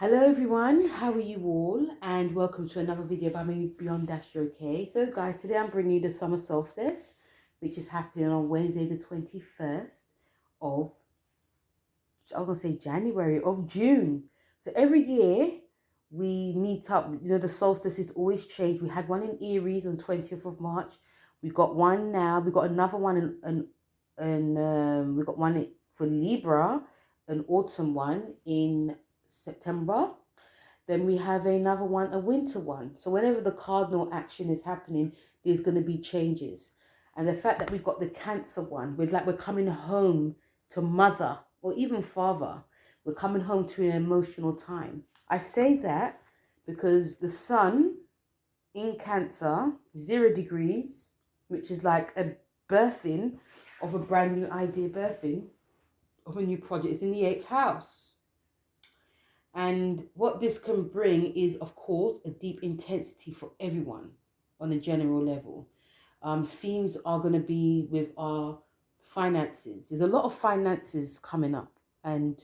Hello everyone, how are you all? And welcome to another video by me, Beyond Astro K. So guys, today I'm bringing you the summer solstice, which is happening on Wednesday the 21st of, I was going to say January, of June. So every year we meet up, the solstice is always changed. We had one in Aries on 20th of March. We got one now, we got another one we got one for Libra, an autumn one in September. Then we have another one, a winter one. So whenever the cardinal action is happening, there's going to be changes. And the fact that we've got the Cancer one, we're coming home to mother or even father. We're coming home to an emotional time. I say that because the sun in Cancer, 0 degrees, which is like a birthing of a brand new idea, birthing of a new project, is in the 8th house. And what this can bring is, of course, a deep intensity for everyone on a general level. Themes are going to be with our finances. There's a lot of finances coming up, and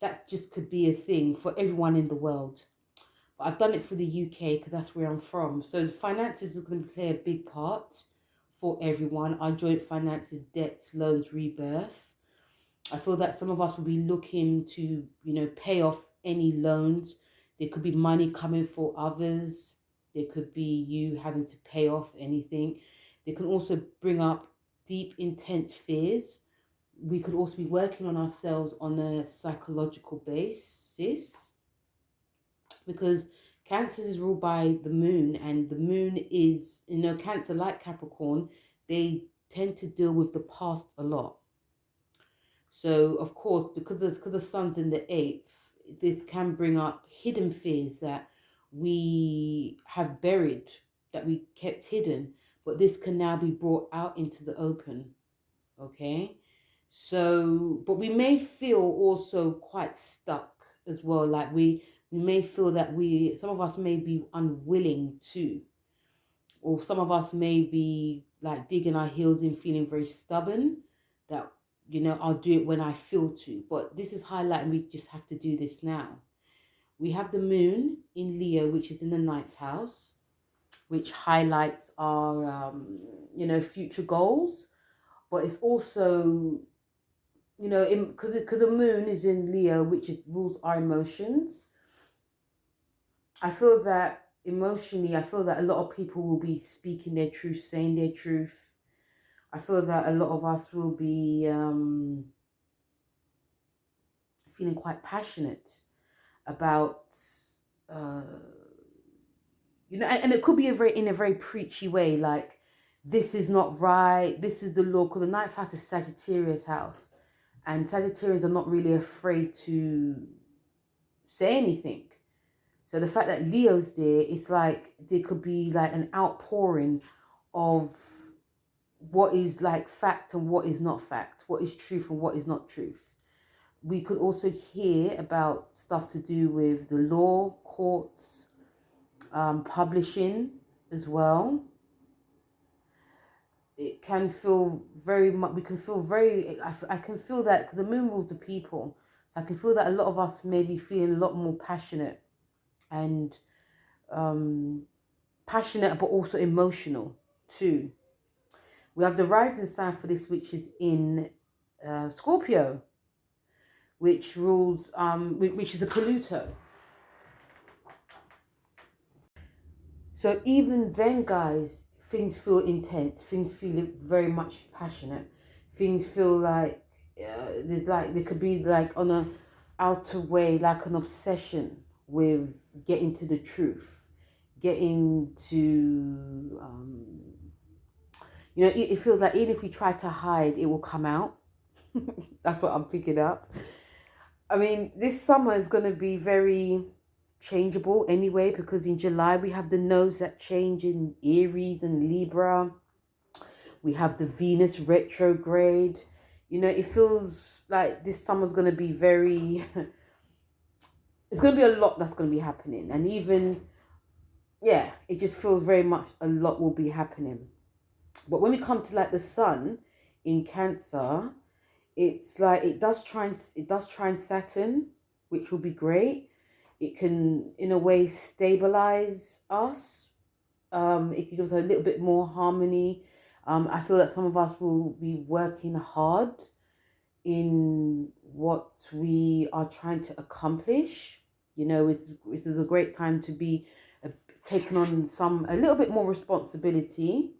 that just could be a thing for everyone in the world. But I've done it for the UK because that's where I'm from. So finances is going to play a big part for everyone. Our joint finances, debts, loans, rebirth. I feel that some of us will be looking to, pay off any loans. There could be money coming for others. There could be you having to pay off anything. They can also bring up deep, intense fears. We could also be working on ourselves on a psychological basis because Cancer is ruled by the moon, and the moon is, Cancer, like Capricorn, they tend to deal with the past a lot. So, of course, because the sun's in the 8th, this can bring up hidden fears that we have buried, that we kept hidden, but this can now be brought out into the open, okay? So, but we may feel also quite stuck as well, like we may feel that some of us may be unwilling to, or some of us may be like digging our heels in, feeling very stubborn, that I'll do it when I feel to. But this is highlighting we just have to do this now. We have the moon in Leo, which is in the 9th house, which highlights our, future goals. But it's also, because the moon is in Leo, which rules our emotions. I feel that emotionally, I feel that a lot of people will be speaking their truth, saying their truth. I feel that a lot of us will be feeling quite passionate about, and it could be in a very preachy way, like, this is not right, this is the law, because the 9th house is Sagittarius house, and Sagittarians are not really afraid to say anything. So the fact that Leo's there, it's like there could be like an outpouring of what is like fact and what is not fact, what is truth and what is not truth. We could also hear about stuff to do with the law, courts, publishing as well. It can feel very much, we can feel very, I can feel that the moon rules the people. So I can feel that a lot of us may be feeling a lot more passionate and passionate, but also emotional too. We have the rising sign for this, which is in Scorpio, which rules, which is a Pluto. So even then, guys, things feel intense. Things feel very much passionate. Things feel like they could be like on a outer way, like an obsession with getting to the truth, getting to it feels like even if we try to hide, it will come out. That's what I'm picking up. I mean, this summer is going to be very changeable anyway, because in July we have the nodes that change in Aries and Libra. We have the Venus retrograde. It feels like this summer's going to be very... it's going to be a lot that's going to be happening. And even, yeah, it just feels very much a lot will be happening. But when we come to like the sun in Cancer, it's like it does try and Saturn, which will be great. It can, in a way, stabilize us. It gives us a little bit more harmony. I feel that some of us will be working hard in what we are trying to accomplish. You know, this is a great time to be taking on a little bit more responsibility.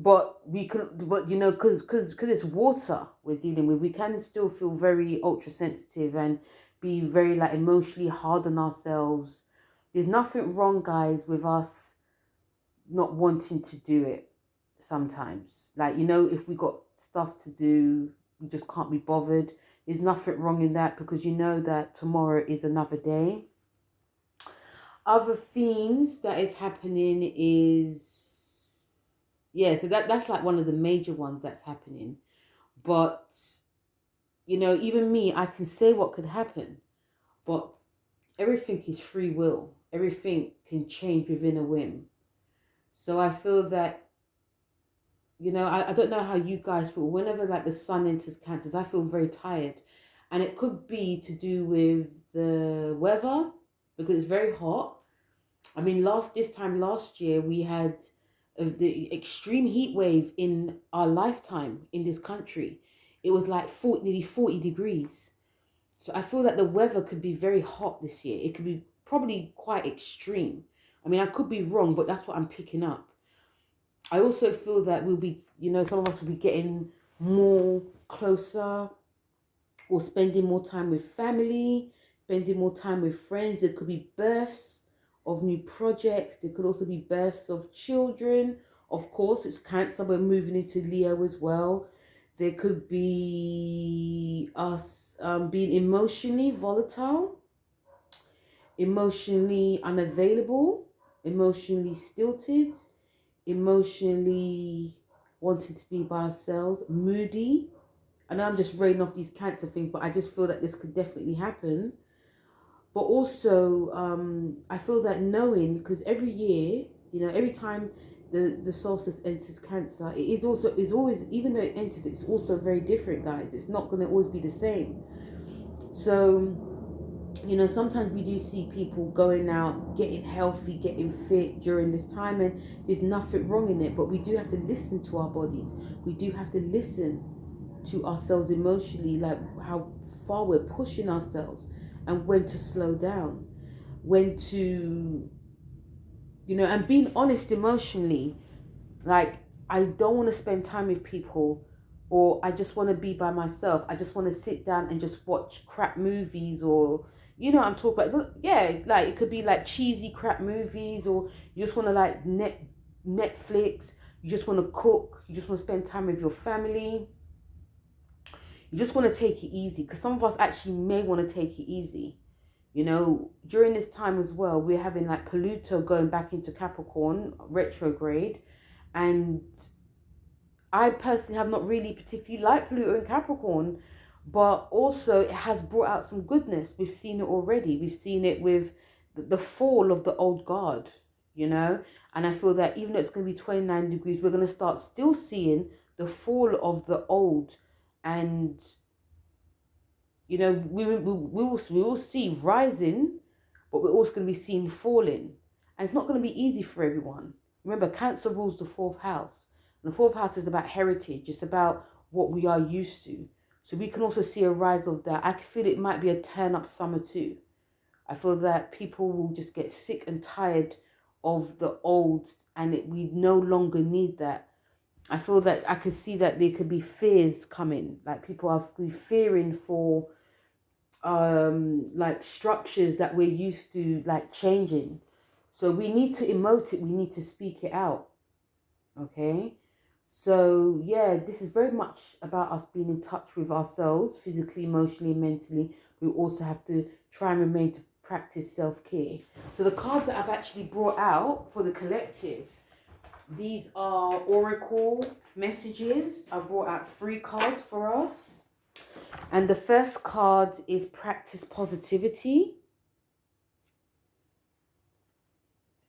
But you know, because it's water we're dealing with, we can still feel very ultra sensitive and be very like emotionally hard on ourselves. There's nothing wrong, guys, with us not wanting to do it sometimes. Like, you know, if we got stuff to do, we just can't be bothered. There's nothing wrong in that, because you know that tomorrow is another day. Other themes that is happening is, yeah, so that's like one of the major ones that's happening. But, you know, even me, I can say what could happen, but everything is free will. Everything can change within a whim. So I feel that, you know, I don't know how you guys feel. Whenever like the sun enters Cancers, I feel very tired. And it could be to do with the weather, because it's very hot. I mean, this time last year, we had the extreme heat wave in our lifetime in this country. It was like nearly 40 degrees. So I feel that the weather could be very hot this year. It could be probably quite extreme. I mean, I could be wrong, but that's what I'm picking up. I also feel that we'll be, you know, some of us will be getting more closer, or spending more time with family, spending more time with friends. There could be births of new projects. There could also be births of children. Of course, it's Cancer. We're moving into Leo as well. There could be us being emotionally volatile, emotionally unavailable, emotionally stilted, emotionally wanting to be by ourselves, moody. I know I'm just railing off these Cancer things, but I just feel that this could definitely happen. But also, I feel that knowing, because every year, you know, every time the solstice enters Cancer, is always, even though it enters, it's also very different, guys. It's not going to always be the same. So, you know, sometimes we do see people going out, getting healthy, getting fit during this time, and there's nothing wrong in it. But we do have to listen to our bodies. We do have to listen to ourselves emotionally, like how far we're pushing ourselves, and when to slow down, when to, you know, and being honest emotionally. Like, I don't want to spend time with people, or I just want to be by myself. I just want to sit down and just watch crap movies, or, you know, I'm talking about, yeah, like it could be like cheesy crap movies, or you just want to like Netflix, you just want to cook, you just want to spend time with your family. You just want to take it easy, because some of us actually may want to take it easy. You know, during this time as well, we're having like Pluto going back into Capricorn retrograde. And I personally have not really particularly liked Pluto in Capricorn, but also it has brought out some goodness. We've seen it already. We've seen it with the fall of the old guard, you know. And I feel that even though it's going to be 29 degrees, we're going to start still seeing the fall of the old. And, you know, we will see rising, but we're also going to be seeing falling. And it's not going to be easy for everyone. Remember, Cancer rules the fourth house. And the fourth house is about heritage. It's about what we are used to. So we can also see a rise of that. I feel it might be a turn-up summer too. I feel that people will just get sick and tired of the old, and we no longer need that. I feel that I could see that there could be fears coming. Like, people are fearing for like structures that we're used to like changing. So we need to emote it, we need to speak it out. Okay, so yeah, this is very much about us being in touch with ourselves, physically, emotionally, mentally. We also have to try and remain to practice self-care. So the cards that I've actually brought out for the collective, these are oracle messages. I brought out 3 cards for us. And the first card is practice positivity,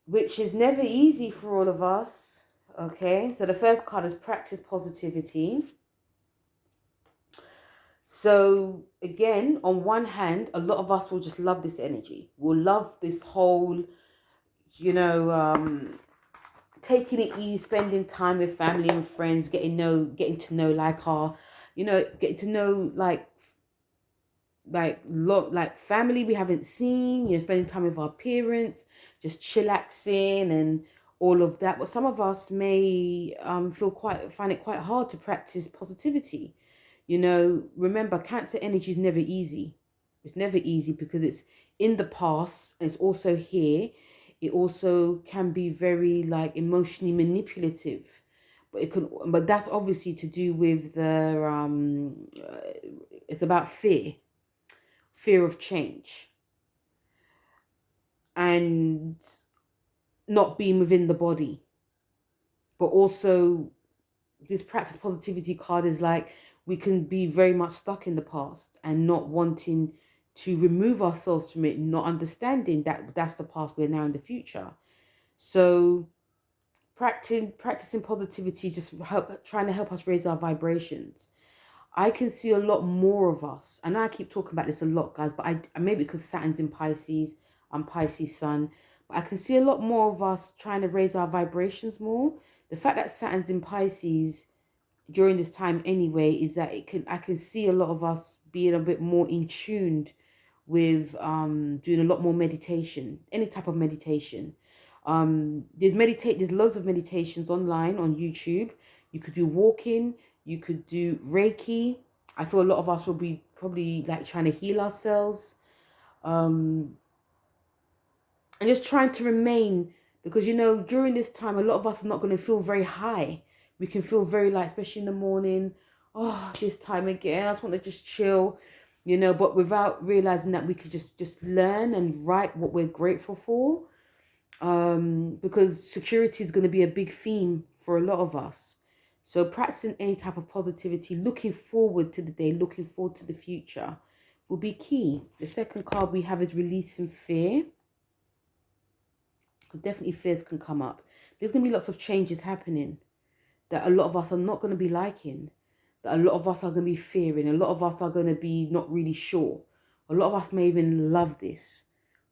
which is never easy for all of us. Okay, so the first card is practice positivity. So again, on one hand, a lot of us will just love this energy. We'll love this whole, you know, taking it easy, spending time with family and friends, getting to know like our, getting to know like family we haven't seen, spending time with our parents, just chillaxing and all of that. But some of us may find it quite hard to practice positivity. Remember, Cancer energy is never easy. It's never easy because it's in the past and it's also here. It also can be very like emotionally manipulative, but that's obviously to do with the it's about fear of change and not being within the body. But also, this practice positivity card is like we can be very much stuck in the past and not wanting to remove ourselves from it, not understanding that that's the past, we're now in the future. So practicing positivity, just trying to help us raise our vibrations. I can see a lot more of us, and I keep talking about this a lot, guys, but I maybe because Saturn's in Pisces, I'm Pisces sun, but I can see a lot more of us trying to raise our vibrations more. The fact that Saturn's in Pisces during this time anyway is that I can see a lot of us being a bit more in tuned with doing a lot more meditation, any type of meditation. There's loads of meditations online on YouTube. You could do walking, you could do Reiki. I feel a lot of us will be probably like trying to heal ourselves, and just trying to remain, because during this time a lot of us are not going to feel very high. We can feel very like, especially in the morning, oh, this time again, I just want to just chill, but without realizing that we could just learn and write what we're grateful for, because security is going to be a big theme for a lot of us. So practicing any type of positivity, looking forward to the day, looking forward to the future will be key. The second card we have is releasing fear. Because definitely fears can come up. There's going to be lots of changes happening that a lot of us are not going to be liking, that a lot of us are going to be fearing, a lot of us are going to be not really sure. A lot of us may even love this.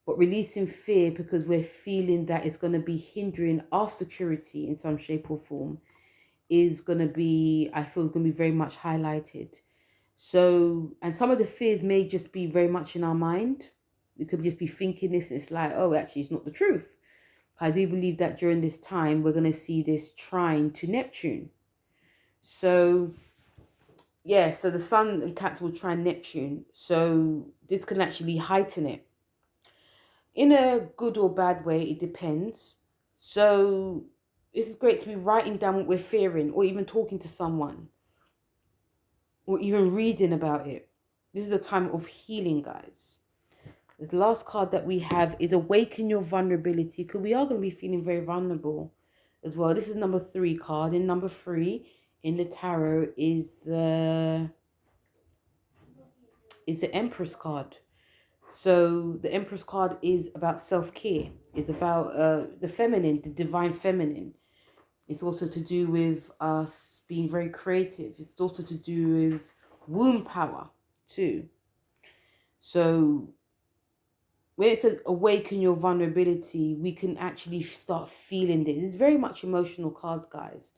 But releasing fear because we're feeling that it's going to be hindering our security in some shape or form is going to be, I feel, is going to be very much highlighted. So, and some of the fears may just be very much in our mind. We could just be thinking this, and it's like, oh, actually, it's not the truth. I do believe that during this time, we're going to see this trine to Neptune. So, yeah, so the Sun and Cancer will trine Neptune. So this can actually heighten it. In a good or bad way, it depends. So it's great to be writing down what we're fearing, or even talking to someone, or even reading about it. This is a time of healing, guys. The last card that we have is Awaken Your Vulnerability, because we are going to be feeling very vulnerable as well. This is number 3 card. And number 3 in the tarot is the Empress card. So the Empress card is about self-care. It's about the feminine, the divine feminine. It's also to do with us being very creative. It's also to do with womb power too. So when it says awaken your vulnerability, we can actually start feeling this. It's very much emotional cards, guys.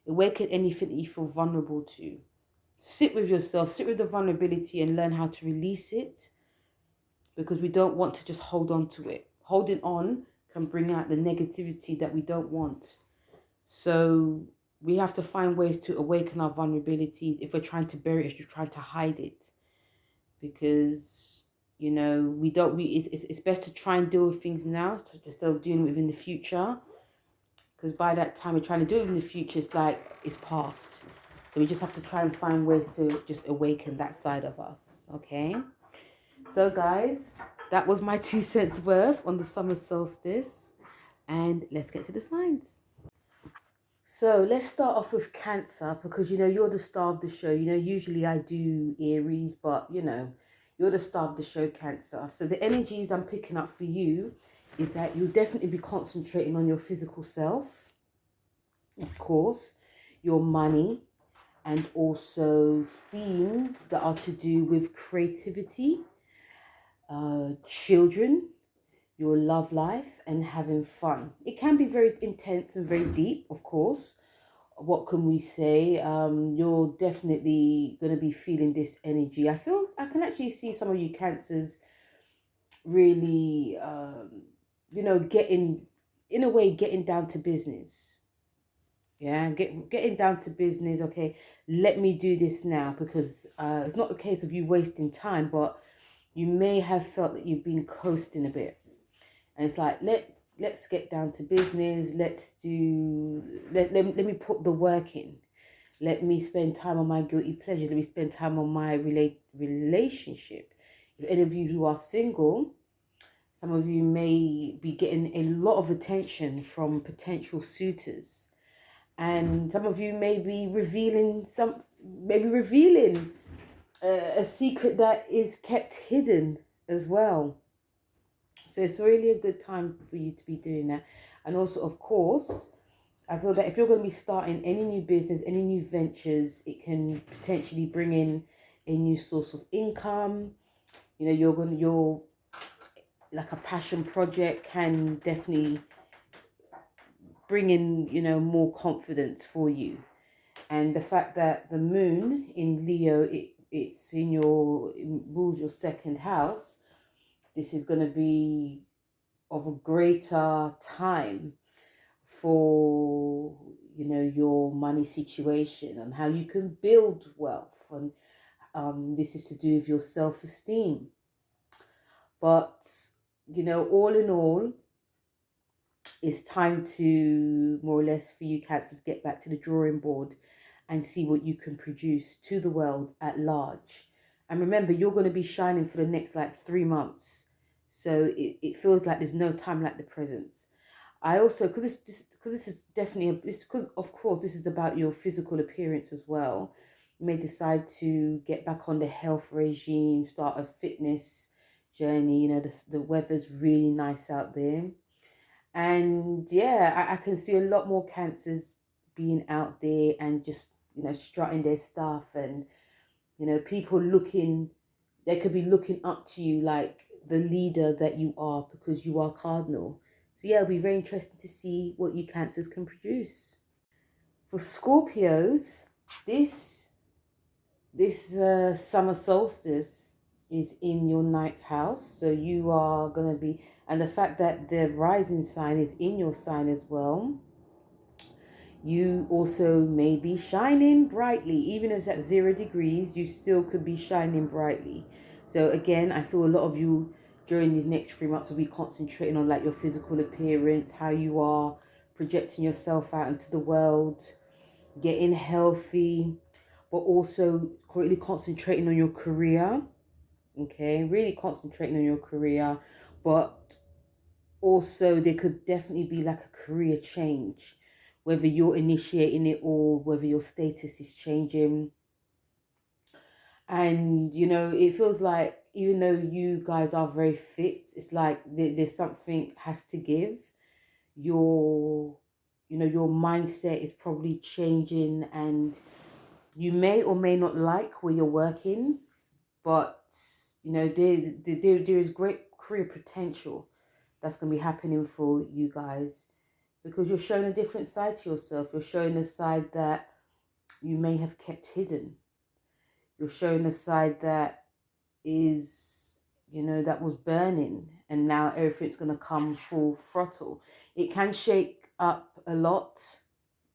Awaken anything that you feel vulnerable to. Sit with yourself, sit with the vulnerability and learn how to release it, because we don't want to just hold on to it. Holding on can bring out the negativity that we don't want. So we have to find ways to awaken our vulnerabilities. If we're trying to bury it, if you're trying to hide it, because it's best to try and deal with things now instead of doing it in the future, because by that time we're trying to do it in the future, it's like it's past. So we just have to try and find ways to just awaken that side of us. Okay, so guys, that was my 2 cents worth on the summer solstice, and let's get to the signs. So let's start off with Cancer, because you're the star of the show. Usually I do Aries, but you're the star of the show, Cancer. So the energies I'm picking up for you is that you'll definitely be concentrating on your physical self, of course, your money, and also themes that are to do with creativity, children, your love life, and having fun. It can be very intense and very deep, of course. What can we say? You're definitely going to be feeling this energy. I feel I can actually see some of you cancers really, getting, in a way, getting down to business. Yeah, getting down to business. Okay, let me do this now, because it's not a case of you wasting time, but you may have felt that you've been coasting a bit, and it's like let's get down to business. Let me put the work in. Let me spend time on my guilty pleasures. Let me spend time on my relationship. If any of you who are single, some of you may be getting a lot of attention from potential suitors, and some of you may be revealing a secret that is kept hidden as well. So it's really a good time for you to be doing that. And also, of course, I feel that if you're going to be starting any new business, any new ventures, it can potentially bring in a new source of income. You're like a passion project can definitely bring in, more confidence for you. And the fact that the moon in Leo, it's in it rules your second house. This is going to be of a greater time for, your money situation and how you can build wealth. And this is to do with your self-esteem. But, all in all, it's time to more or less for you cancers get back to the drawing board and see what you can produce to the world at large. And remember, you're going to be shining for the next like 3 months. So it feels like there's no time like the present. I also, because this is definitely, because of course this is about your physical appearance as well. You may decide to get back on the health regime, start a fitness journey. The weather's really nice out there. And yeah, I can see a lot more cancers being out there and just, strutting their stuff, and, people looking, they could be looking up to you like the leader that you are because you are cardinal. So yeah, it'll be very interesting to see what you cancers can produce. For Scorpios, this summer solstice is in your ninth house, so you are going to be, and the fact that the rising sign is in your sign as well, you also may be shining brightly. Even if it's at 0 degrees, you still could be shining brightly. So again, I feel a lot of you during these next 3 months will be concentrating on like your physical appearance, how you are projecting yourself out into the world, getting healthy, but also really concentrating on your career. Okay, really concentrating on your career, but also there could definitely be like a career change, whether you're initiating it or whether your status is changing. And it feels like even though you guys are very fit, it's like there's something has to give. Your mindset is probably changing, and you may or may not like where you're working, but there is great career potential that's going to be happening for you guys, because you're showing a different side to yourself. You're showing a side that you may have kept hidden. You're showing a side that is, that was burning, and now everything's going to come full throttle. It can shake up a lot.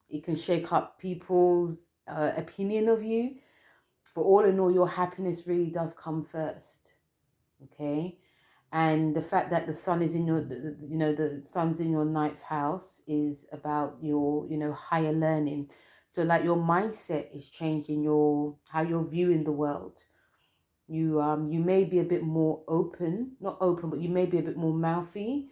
It can shake up people's opinion of you. But all in all, your happiness really does come first. Okay? And the fact that the sun is in the sun's in your ninth house is about your, higher learning. So like your mindset is changing, how you're viewing the world. You may be a bit more open, not open, but you may be a bit more mouthy,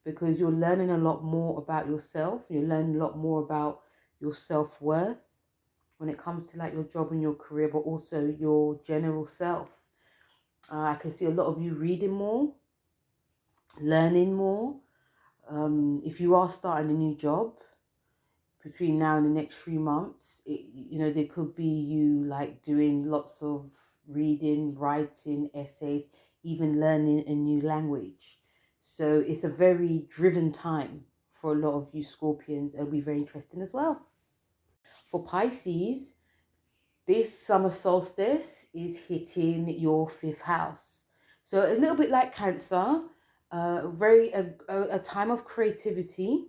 because you're learning a lot more about yourself. You're learning a lot more about your self-worth when it comes to like your job and your career, but also your general self. I can see a lot of you reading more, learning more. If you are starting a new job, between now and the next 3 months. There could be you like doing lots of reading, writing, essays, even learning a new language. So it's a very driven time for a lot of you Scorpions. It'll be very interesting as well. For Pisces, this summer solstice is hitting your fifth house. So a little bit like Cancer, a time of creativity.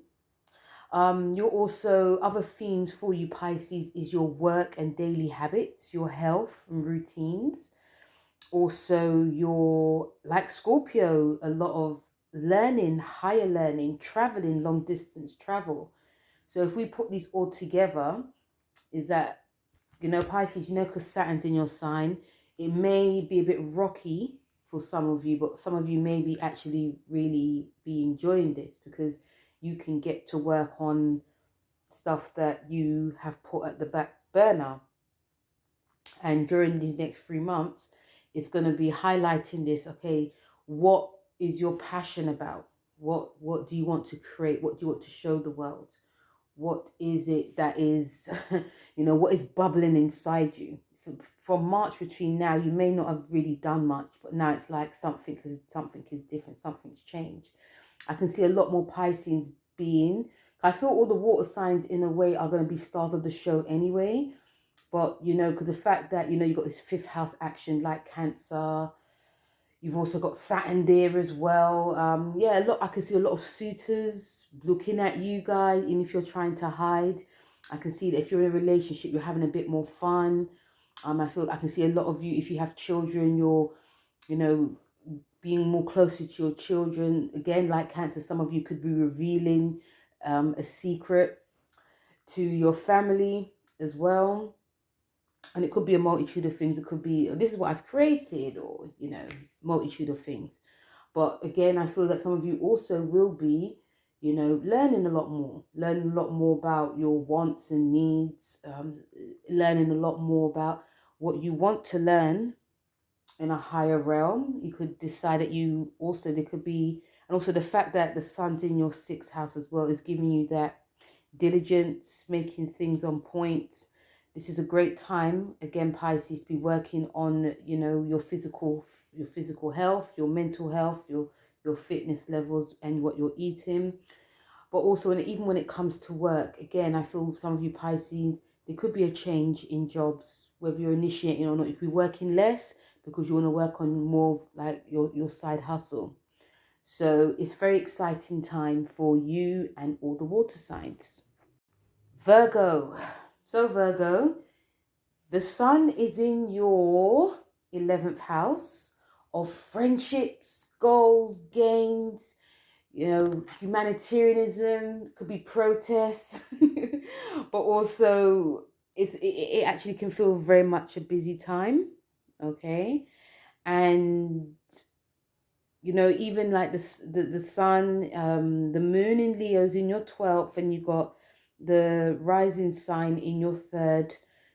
You're also, other themes for you Pisces is your work and daily habits, your health and routines. Also, your, like Scorpio, a lot of learning, higher learning, traveling, long distance travel. So if we put these all together, is that, Pisces, because Saturn's in your sign, it may be a bit rocky for some of you, but some of you may be actually really be enjoying this because you can get to work on stuff that you have put at the back burner. And during these next 3 months, it's going to be highlighting this. Okay, what is your passion about? What do you want to create? What do you want to show the world? What is it that is, what is bubbling inside you? From March between now, you may not have really done much, but now it's like something is different, something's changed. I can see a lot more Pisces being. I feel all the water signs in a way are going to be stars of the show anyway. But, because the fact that, you've got this fifth house action like Cancer. You've also got Saturn there as well. I can see a lot of suitors looking at you guys, even if you're trying to hide. I can see that if you're in a relationship, you're having a bit more fun. I can see a lot of you, if you have children, you're, being more closer to your children. Again, like Cancer, some of you could be revealing a secret to your family as well. And it could be a multitude of things. It could be, this is what I've created, or, multitude of things. But again, I feel that some of you also will be, learning a lot more about your wants and needs, learning a lot more about what you want to learn in a higher realm. You could decide that there could be, and also the fact that the sun's in your sixth house as well is giving you that diligence, making things on point. This is a great time, again, Pisces, to be working on, your physical health, your mental health, your fitness levels and what you're eating. But also, even when it comes to work, again, I feel some of you Pisces, there could be a change in jobs, whether you're initiating or not. You could be working less because you want to work on more of like your side hustle. So it's very exciting time for you and all the water signs. Virgo. So Virgo, the sun is in your 11th house of friendships, goals, gains, humanitarianism, could be protests, but also it actually can feel very much a busy time, okay? And even like the sun, the moon in Leo's in your 12th, and you got the rising sign in your 3rd.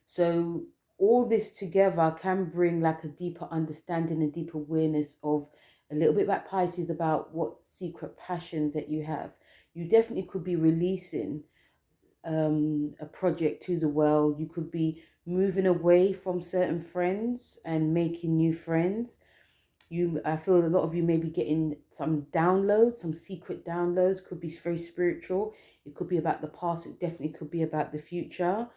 So all this together can bring like a deeper understanding, a deeper awareness of a little bit about Pisces, about what secret passions that you have. You definitely could be releasing a project to the world. You could be moving away from certain friends and making new friends. I feel a lot of you may be getting some downloads, some secret downloads. Could be very spiritual. It could be about the past. It definitely could be about the future.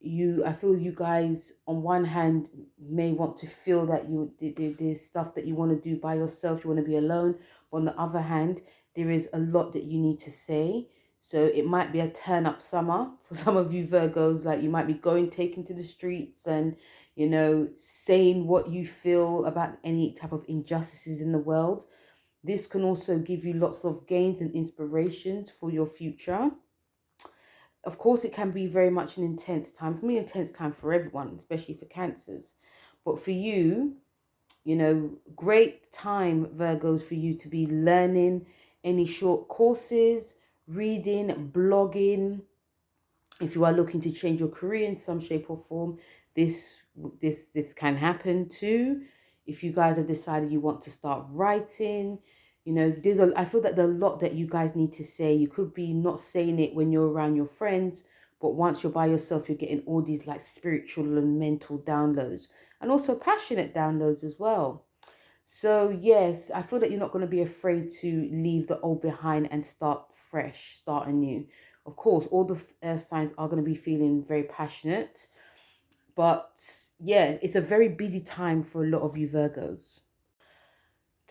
I feel you guys, on one hand, may want to feel that there's stuff that you want to do by yourself. You want to be alone. But on the other hand, there is a lot that you need to say. So it might be a turn up summer for some of you Virgos. Like you might be taking to the streets and, saying what you feel about any type of injustices in the world. This can also give you lots of gains and inspirations for your future. Of course, it can be very much an intense time. It's an intense time for everyone, especially for Cancers. But for you, great time, Virgos, for you to be learning any short courses, reading, blogging. If you are looking to change your career in some shape or form, this can happen too. If you guys have decided you want to start writing, I feel that there's a lot that you guys need to say. You could be not saying it when you're around your friends, but once you're by yourself, you're getting all these like spiritual and mental downloads, and also passionate downloads as well. So yes, I feel that you're not going to be afraid to leave the old behind and start fresh, start anew. Of course, all the earth signs are going to be feeling very passionate, but yeah, it's a very busy time for a lot of you Virgos.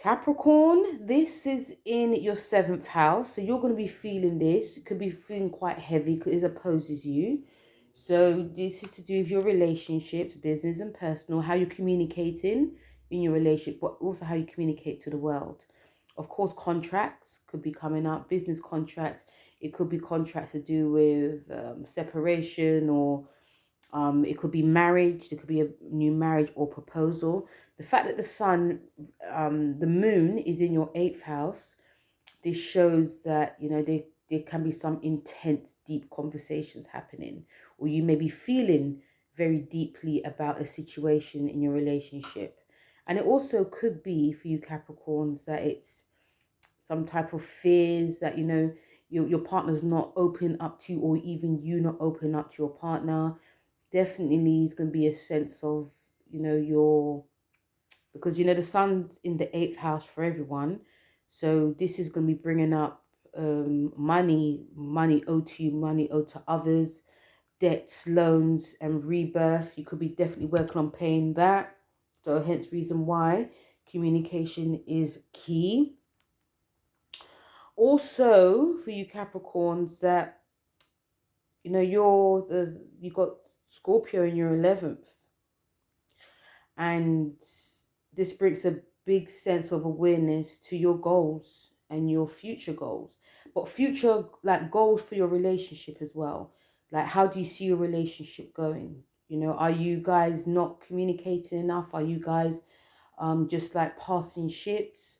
Capricorn, this is in your 7th house. So you're going to be feeling this. It could be feeling quite heavy because it opposes you. So this is to do with your relationships, business and personal, how you're communicating in your relationship, but also how you communicate to the world. Of course, contracts could be coming up, business contracts. It could be contracts to do with separation, or it could be marriage. There could be a new marriage or proposal. The fact that the sun, the moon is in your 8th house, this shows that, you know, there can be some intense, deep conversations happening, or you may be feeling very deeply about a situation in your relationship. And it also could be for you Capricorns that it's some type of fears that, you know, your partner's not open up to, or even you not open up to your partner. Definitely is going to be a sense of, you know, your, because, you know, the sun's in the 8th house for everyone. So this is going to be bringing up money owed to you, money owed to others, debts, loans, and rebirth. You could be definitely working on paying that. So hence reason why communication is key. Also for you Capricorns, that, you know, you got Scorpio in your 11th, and this brings a big sense of awareness to your goals and your future goals, but future like goals for your relationship as well. Like, how do you see your relationship going? You know, are you guys not communicating enough? Are you guys just like passing ships?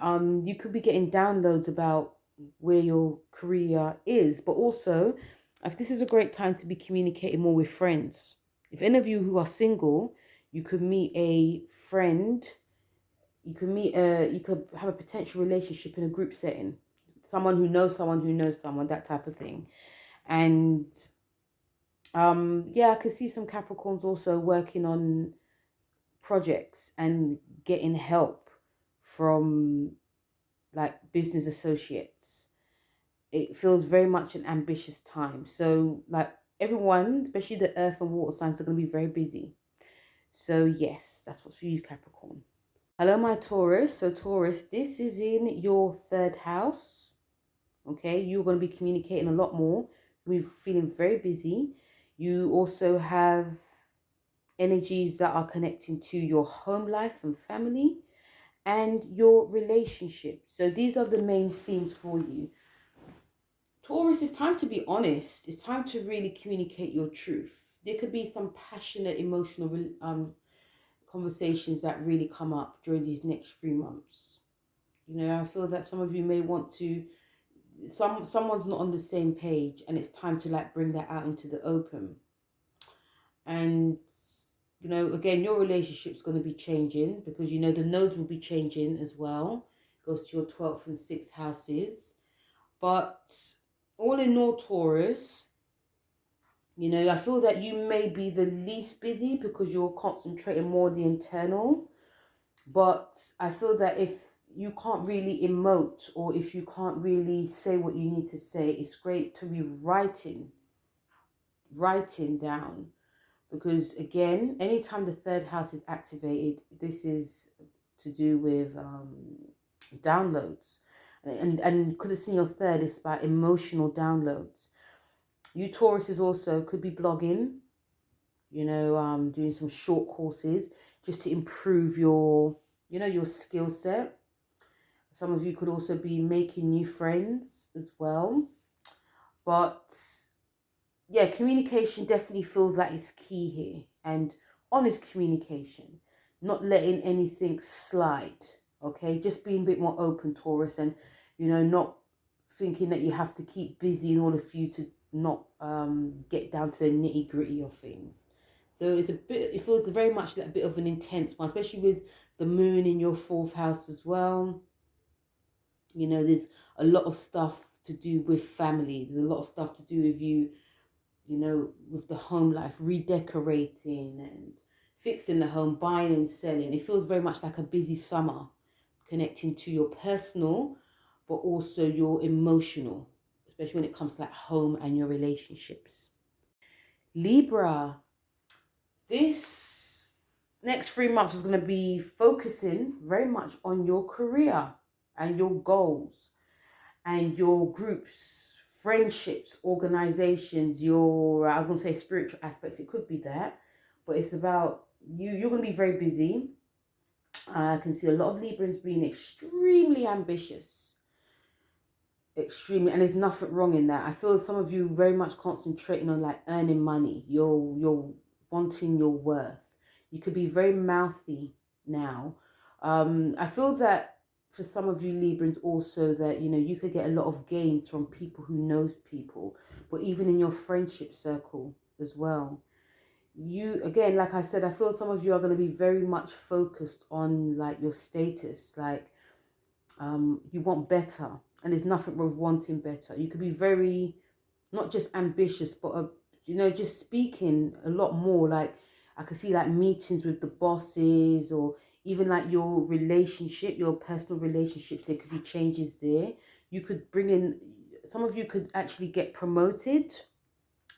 You could be getting downloads about where your career is, but also if this is a great time to be communicating more with friends. If any of you who are single, you could meet a friend, you could have a potential relationship in a group setting, someone who knows someone who knows someone, that type of thing. And yeah, I could see some Capricorns also working on projects and getting help from like business associates. It feels very much an ambitious time. So like everyone, especially the earth and water signs, are going to be very busy. So yes, that's what's for you Capricorn. Hello my Taurus. So Taurus, this is in your 3rd house. Okay, you're going to be communicating a lot more. We're feeling very busy. You also have energies that are connecting to your home life and family and your relationship. So these are the main themes for you. Taurus, it's time to be honest. It's time to really communicate your truth. There could be some passionate, emotional conversations that really come up during these next 3 months. You know, I feel that some of you may want to, someone's not on the same page, and it's time to like bring that out into the open. And you know, again, your relationship's going to be changing because, you know, the nodes will be changing as well. It goes to your 12th and 6th houses. But all in all, Taurus, you know, I feel that you may be the least busy because you're concentrating more on the internal. But I feel that if you can't really emote, or if you can't really say what you need to say, it's great to be writing down. Because again, anytime the 3rd house is activated, this is to do with downloads. And because it's in your 3rd, it's about emotional downloads. You Tauruses also could be blogging, you know, doing some short courses just to improve your, you know, your skill set. Some of you could also be making new friends as well. But yeah, communication definitely feels like it's key here. And honest communication, not letting anything slide. Okay, just being a bit more open, Taurus, and, you know, not thinking that you have to keep busy in order for you to not get down to the nitty gritty of things. So it's a bit, it feels very much like a bit of an intense one, especially with the moon in your 4th house as well. You know, there's a lot of stuff to do with family. There's a lot of stuff to do with you you know, with the home life, redecorating and fixing the home, buying and selling. It feels very much like a busy summer, connecting to your personal, but also your emotional, especially when it comes to like home and your relationships. Libra, this next 3 months is going to be focusing very much on your career and your goals and your groups, friendships, organizations, your, I was going to say spiritual aspects, it could be that, but it's about you. You're going to be very busy. I can see a lot of Librans being extremely ambitious, extremely, and there's nothing wrong in that. I feel some of you very much concentrating on like earning money. You're wanting your worth. You could be very mouthy now. I feel that for some of you Librans also that, you know, you could get a lot of gains from people who know people, but even in your friendship circle as well. You, again, like I said, I feel some of you are going to be very much focused on like your status, like you want better, and there's nothing wrong with wanting better. You could be very, not just ambitious, but you know, just speaking a lot more. Like I could see like meetings with the bosses, or even like your relationship, your personal relationships. There could be changes there. You could bring in, some of you could actually get promoted.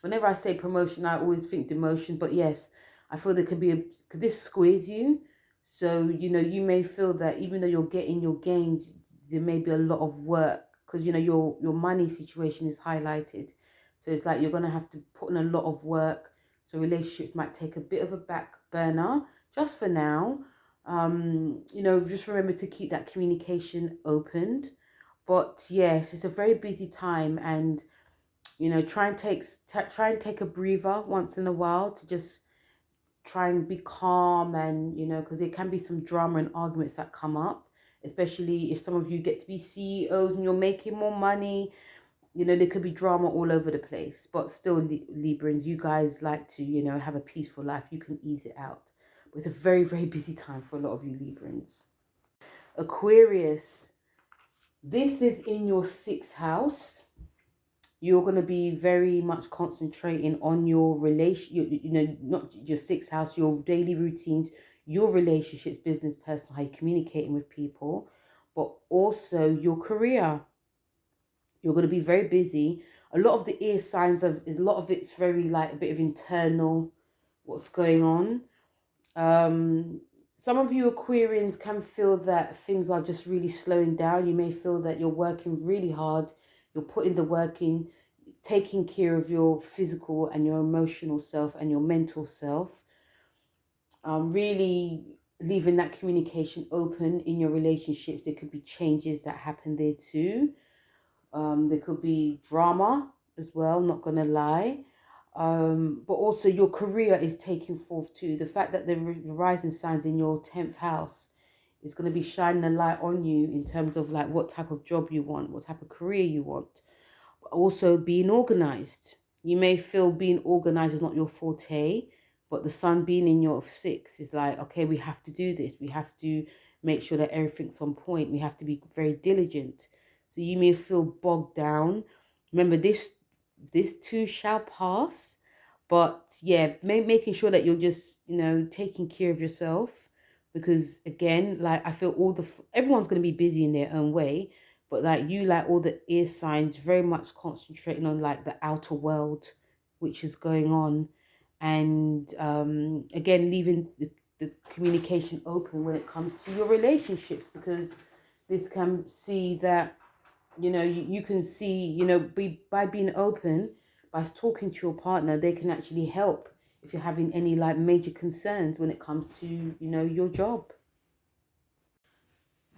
Whenever I say promotion, I always think demotion, but yes, I feel there could be could this squeeze you? So, you know, you may feel that even though you're getting your gains, there may be a lot of work because, you know, your money situation is highlighted. So it's like you're going to have to put in a lot of work. So relationships might take a bit of a back burner just for now. You know, just remember to keep that communication opened. But yes, it's a very busy time, and you know, try and take a breather once in a while to just try and be calm. And you know, because there can be some drama and arguments that come up, especially if some of you get to be CEOs and you're making more money. You know, there could be drama all over the place, but still, Librans, you guys like to, you know, have a peaceful life. You can ease it out, but it's a very, very busy time for a lot of you Librans. Aquarius, this is in your 6th house. You're going to be very much concentrating on your relation, you know, not your 6th house, your daily routines, your relationships, business, personal, how you're communicating with people, but also your career. You're going to be very busy. A lot of the ear signs of, a lot of it's very like a bit of internal, what's going on. Some of you Aquarians can feel that things are just really slowing down. You may feel that you're working really hard. You're putting the work in, taking care of your physical and your emotional self and your mental self. Really leaving that communication open in your relationships. There could be changes that happen there too. There could be drama as well, not gonna lie. But also your career is taking forth too. The fact that the rising signs in your 10th house is going to be shining a light on you in terms of like what type of job you want, what type of career you want. But also being organized. You may feel being organized is not your forte, but the sun being in your 6 is like, okay, we have to do this. We have to make sure that everything's on point. We have to be very diligent. So you may feel bogged down. Remember, this too shall pass. But yeah, making sure that you're just, you know, taking care of yourself. Because again, like I feel everyone's going to be busy in their own way. But like you, like all the ear signs, very much concentrating on like the outer world, which is going on. And again, leaving the communication open when it comes to your relationships. Because this can see that, you know, you can see, you know, by being open, by talking to your partner, they can actually help if you're having any like major concerns when it comes to, you know, your job.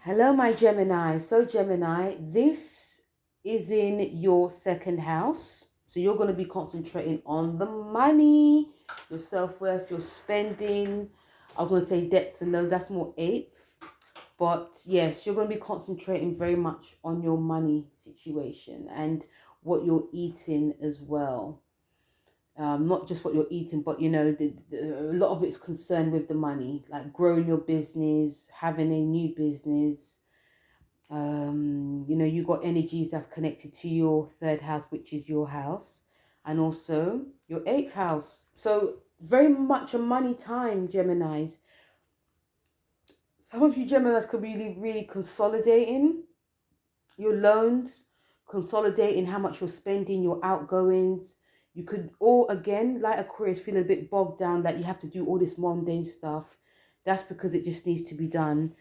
Hello, my Gemini. So Gemini, this is in your 2nd house. So you're going to be concentrating on the money, your self-worth, your spending. I was going to say debts and loans. That's more 8th. But yes, you're going to be concentrating very much on your money situation and what you're eating as well. Not just what you're eating, but, you know, a lot of it's concerned with the money, like growing your business, having a new business. You know, you got energies that's connected to your 3rd house, which is your house. and also your 8th house. So very much a money time, Geminis. Some of you Geminis could be really consolidating your loans, consolidating how much you're spending, your outgoings. You could, or again, like Aquarius, feel a bit bogged down that you have to do all this mundane stuff. That's because it just needs to be done.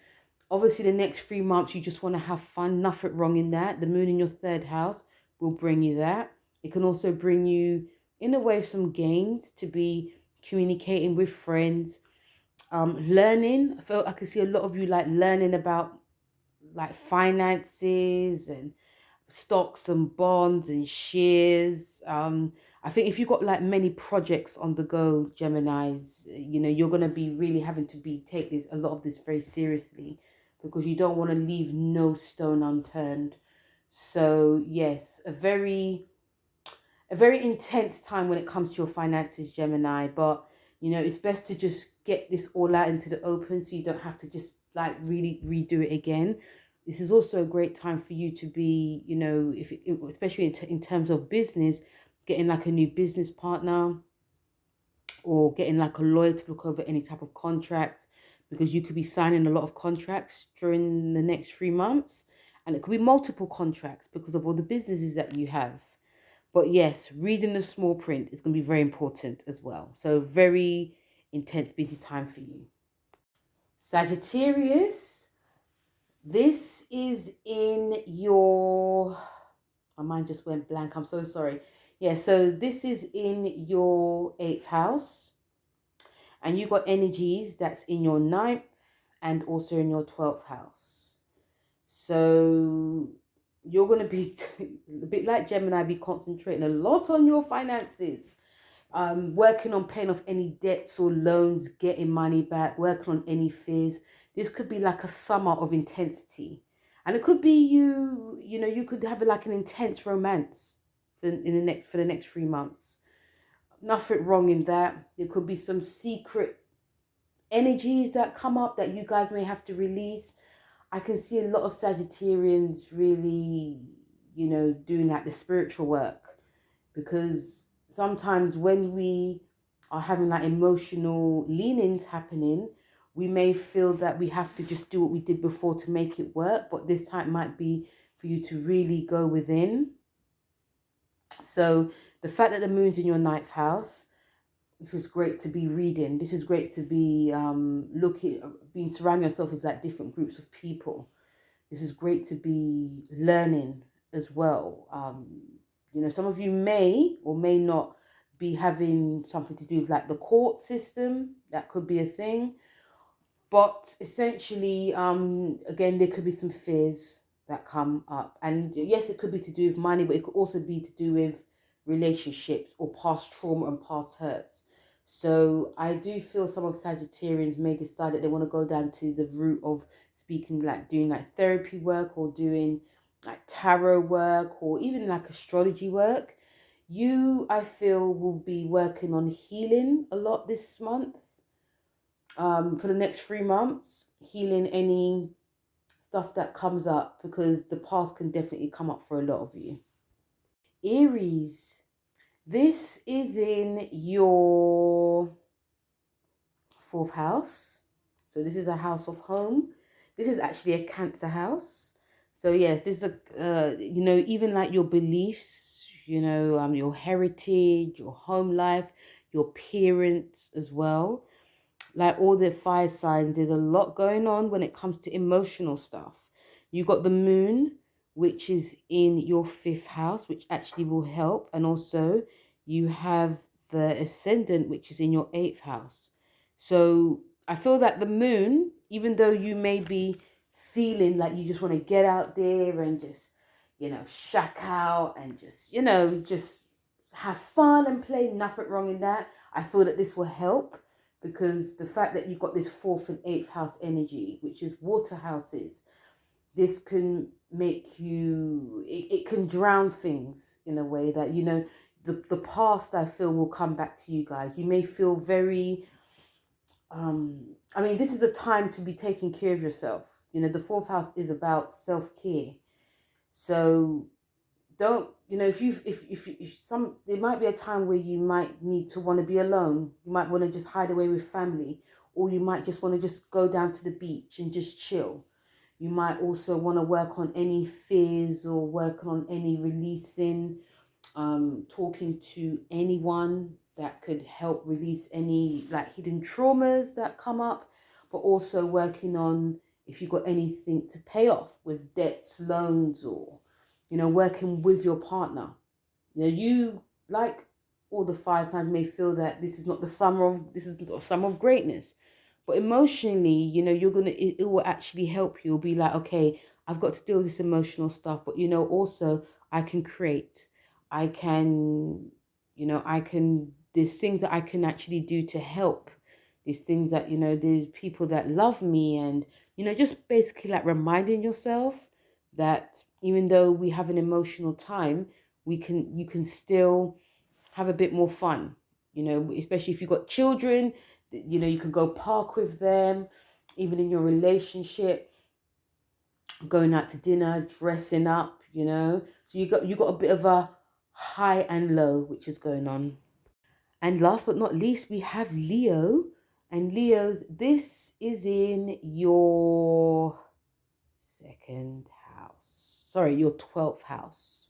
Obviously, the next 3 months, you just want to have fun. Nothing wrong in that. The moon in your 3rd house will bring you that. It can also bring you, in a way, some gains to be communicating with friends, learning. I can see a lot of you like learning about like finances and stocks and bonds and shares. I think if you've got like many projects on the go, Geminis, you're gonna be really having to take this a lot of this very seriously, because you don't want to leave no stone unturned. So yes, a very intense time when it comes to your finances, Gemini. But it's best to just get this all out into the open, so you don't have to just like really redo it again. This is also a great time for you to be, especially in terms of business, getting like a new business partner, or getting like a lawyer to look over any type of contract, because you could be signing a lot of contracts during the next 3 months, and it could be multiple contracts because of all the businesses that you have. But yes, reading the small print is going to be very important as well. So very intense, busy time for you. Sagittarius, this is in your... My mind just went blank. I'm so sorry. Yeah, so this is in your 8th house. And you got energies that's in your 9th and also in your 12th house. So you're going to be a bit like Gemini, be concentrating a lot on your finances, working on paying off any debts or loans, getting money back, working on any fears. This could be like a summer of intensity, and it could be you could have like an intense romance for the next 3 months. Nothing wrong in that. There could be some secret energies that come up that you guys may have to release. I can see a lot of Sagittarians really, doing like the spiritual work, because sometimes when we are having like emotional leanings happening, we may feel that we have to just do what we did before to make it work, but this time might be for you to really go within. So the fact that the moon's in your 9th house, this is great to be reading. This is great to be being surrounding yourself with like different groups of people. This is great to be learning as well. Some of you may or may not be having something to do with like the court system. That could be a thing. But essentially, again, there could be some fears that come up. And yes, it could be to do with money, but it could also be to do with relationships or past trauma and past hurts. So I do feel some of Sagittarians may decide that they want to go down to the route of speaking, like doing like therapy work, or doing like tarot work, or even like astrology work. You, I feel, will be working on healing a lot this month. For the next 3 months, healing any stuff that comes up, because the past can definitely come up for a lot of you. Aries, this is in your 4th house. So this is a house of home. This is actually a Cancer house. So yes, this is a, even like your beliefs, your heritage, your home life, your parents as well. Like all the fire signs, there's a lot going on when it comes to emotional stuff. You got the moon, which is in your 5th house, which actually will help. And also you have the ascendant, which is in your 8th house. So I feel that the moon, even though you may be feeling like you just want to get out there and just, shack out and just have fun and play, nothing wrong in that. I feel that this will help, because the fact that you've got this 4th and 8th house energy, which is water houses, this can make you, it can drown things in a way that, the past, I feel, will come back to you guys. You may feel very, this is a time to be taking care of yourself. The 4th house is about self-care. So don't, you know, if some, there might be a time where you might need to want to be alone. You might want to just hide away with family, or you might just want to just go down to the beach and just chill. You might also want to work on any fears or work on any releasing, talking to anyone that could help release any like hidden traumas that come up, but also working on if you've got anything to pay off with debts, loans, or, you know, working with your partner. You know, you, like all the fire signs, may feel that this is not the summer of, this is not a summer of greatness. But emotionally, you know, it will actually help you. It'll be like, okay, I've got to deal with this emotional stuff, but, you know, also I can create. I can, you know, there's things that I can actually do to help. There's things that, you know, there's people that love me, and, you know, just basically like reminding yourself that even though we have an emotional time, you can still have a bit more fun, you know, especially if you've got children, you know, you can go park with them, even in your relationship, going out to dinner, dressing up, you know. So you got a bit of a high and low which is going on. And last but not least, we have Leo. And Leo's, this is in your second house. Sorry, your 12th house.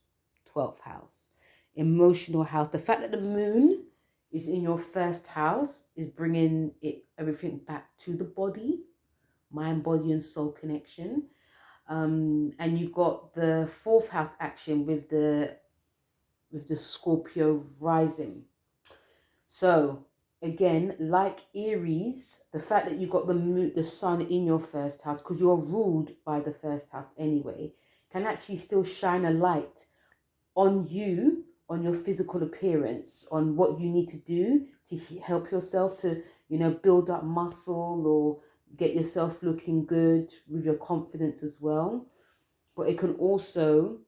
12th house. Emotional house. The fact that the moon is in your first house is bringing everything back to the body, mind, body, and soul connection. And you've got the 4th house action with the Scorpio rising. So again, like Aries, the fact that you've got the sun in your first house, because you're ruled by the first house anyway, can actually still shine a light on you, on your physical appearance, on what you need to do to help yourself to, you know, build up muscle or get yourself looking good with your confidence as well. But it can also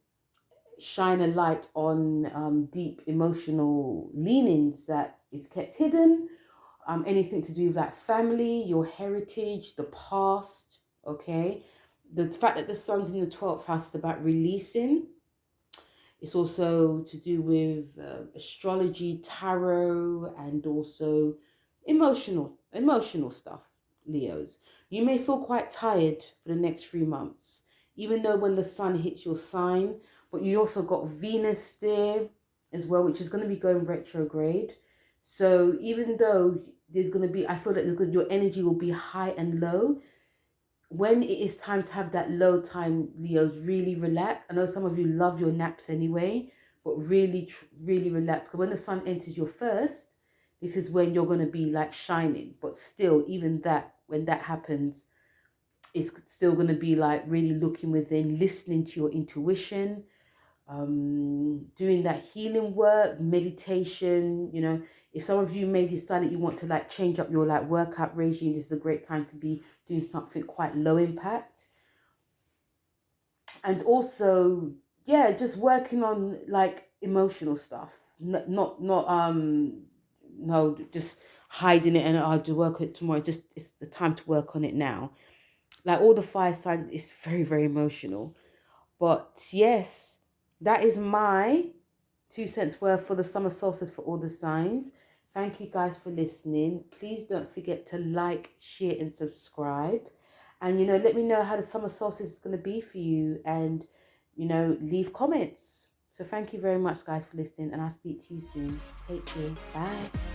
shine a light on deep emotional leanings that is kept hidden, anything to do with that family, your heritage, the past. Okay, the fact that the sun's in the 12th house is about releasing. It's also to do with astrology, tarot, and also emotional stuff, Leos. You may feel quite tired for the next 3 months, even though when the sun hits your sign, but you also got Venus there as well, which is going to be going retrograde. So even though there's going to be, I feel that your energy will be high and low. When it is time to have that low time, Leos, really relax. I know some of you love your naps anyway, but really, really relax. Because when the sun enters your first, this is when you're going to be like shining. But still, even that, when that happens, it's still going to be like really looking within, listening to your intuition, doing that healing work, meditation. You know, if some of you may decide that you want to like change up your like workout regime, this is a great time to be doing something quite low impact. And also, yeah, just working on like emotional stuff, not no, just hiding it and I'll do work on it tomorrow. Just, it's the time to work on it now. Like all the fire signs, it's very, very emotional. But yes, that is my 2 cents worth for the summer solstice for all the signs. Thank you guys for listening. Please don't forget to like, share, and subscribe. And, you know, let me know how the summer solstice is going to be for you. And, you know, leave comments. So thank you very much, guys, for listening. And I'll speak to you soon. Take care. Bye.